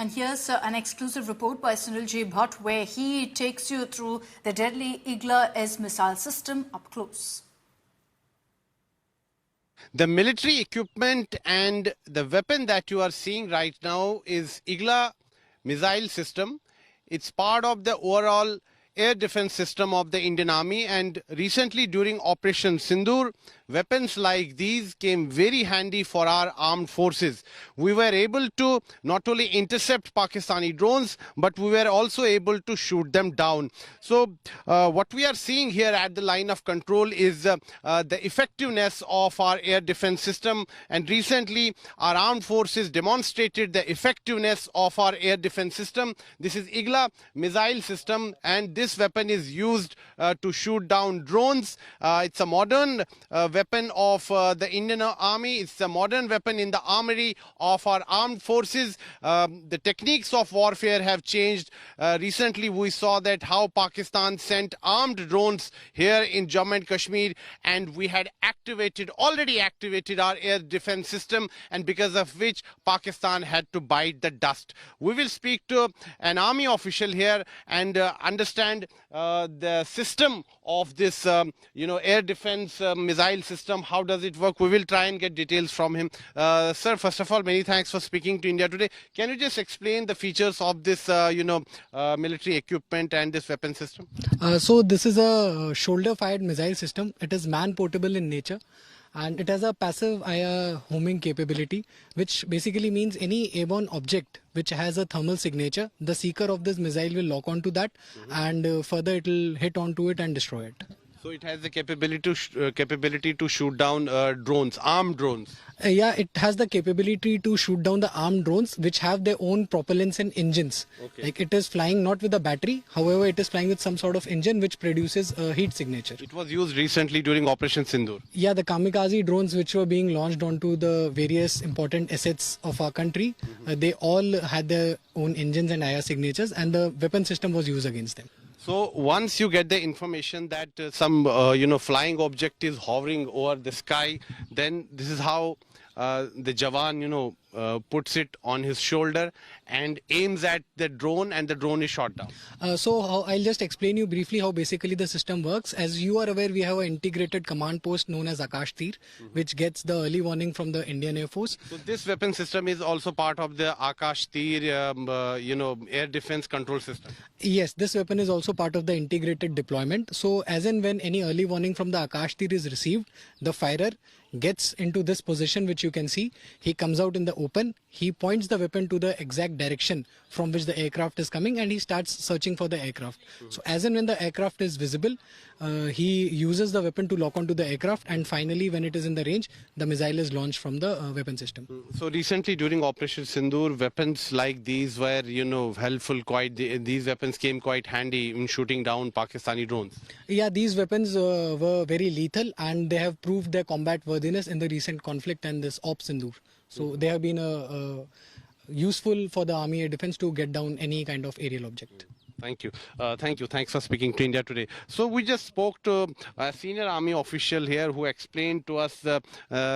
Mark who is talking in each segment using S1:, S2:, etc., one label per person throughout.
S1: And here's an exclusive report by Sunil J. Bhatt, where he takes you through the deadly Igla-S missile system up close.
S2: The military equipment and the weapon that you are seeing right now is Igla missile system. It's part of the overall air defense system of the Indian Army, and recently during Operation Sindoor, weapons like these came very handy for our armed forces. We were able to not only intercept Pakistani drones, but we were also able to shoot them down. So what we are seeing here at the line of control is the effectiveness of our air defense system, and recently our armed forces demonstrated the effectiveness of our air defense system. This is Igla missile system, and this weapon is used to shoot down drones. It's a modern weapon of the Indian Army. It's a modern weapon in the armory of our armed forces. The techniques of warfare have changed. Recently we saw that how Pakistan sent armed drones here in Jammu and Kashmir, and we had already activated our air defense system, and because of which Pakistan had to bite the dust. We will speak to an army official here and understand the system of this air defense missile system. How does it work? We will try and get details from him. Sir, first of all, many thanks for speaking to India Today. Can you just explain the features of this military equipment and this weapon system?
S3: So this is a shoulder fired missile system. It is man portable in nature, and it has a passive IR homing capability, which basically means any airborne object which has a thermal signature, the seeker of this missile will lock onto that, and further it will hit onto it and destroy it.
S2: So it has the capability to shoot down drones, armed drones.
S3: Yeah, it has the capability to shoot down the armed drones which have their own propellants and engines.
S2: Okay.
S3: Like it is flying not with a battery, however it is flying with some sort of engine which produces a heat signature.
S2: It was used recently during Operation Sindoor.
S3: Yeah, the kamikaze drones which were being launched onto the various important assets of our country, they all had their own engines and IR signatures, and the weapon system was used against them.
S2: So once you get the information that some flying object is hovering over the sky, then this is how the Jawan puts it on his shoulder and aims at the drone, and the drone is shot down.
S3: I'll just explain you briefly how basically the system works. As you are aware, we have an integrated command post known as Akash Tir, which gets the early warning from the Indian Air Force.
S2: So this weapon system is also part of the Akash Tir, air defense control system.
S3: Yes, this weapon is also part of the integrated deployment. So as and when any early warning from the Akash Tir is received, the firer gets into this position which you can see. He comes out in the open, he points the weapon to the exact direction from which the aircraft is coming, and he starts searching for the aircraft. So as and when the aircraft is visible, he uses the weapon to lock onto the aircraft, and finally when it is in the range, the missile is launched from the weapon system.
S2: So recently during Operation Sindoor, weapons like these were helpful. These weapons came quite handy in shooting down Pakistani drones.
S3: Yeah, these weapons were very lethal, and they have proved their combat worthiness in the recent conflict and this Op Sindoor. So they have been useful for the Army Air Defense to get down any kind of aerial object.
S2: Thank you. Thanks for speaking to India Today. So we just spoke to a senior army official here who explained to us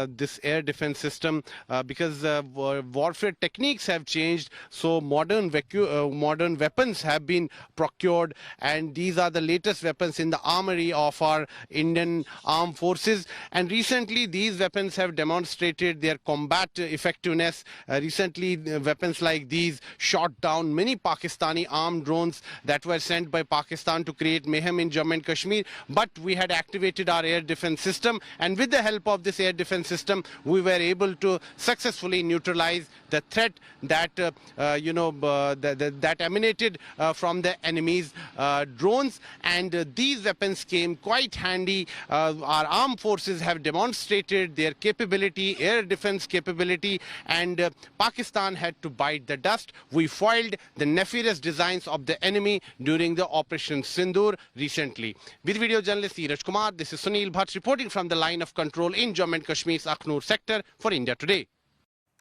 S2: this air defense system because warfare techniques have changed. So modern weapons have been procured, and these are the latest weapons in the armory of our Indian armed forces. And recently these weapons have demonstrated their combat effectiveness. Recently weapons like these shot down many Pakistani armed drones that were sent by Pakistan to create mayhem in Jammu and Kashmir. But we had activated our air defense system, and with the help of this air defense system, we were able to successfully neutralize the threat that that emanated from the enemy's drones. And these weapons came quite handy. Our armed forces have demonstrated their capability, air defense capability, and Pakistan had to bite the dust. We foiled the nefarious designs of the enemy during the Operation Sindoor recently. With video journalist Dheeraj Kumar, this is Sunil Bhatt reporting from the line of control in Jammu and Kashmir's Akhnur sector for India Today.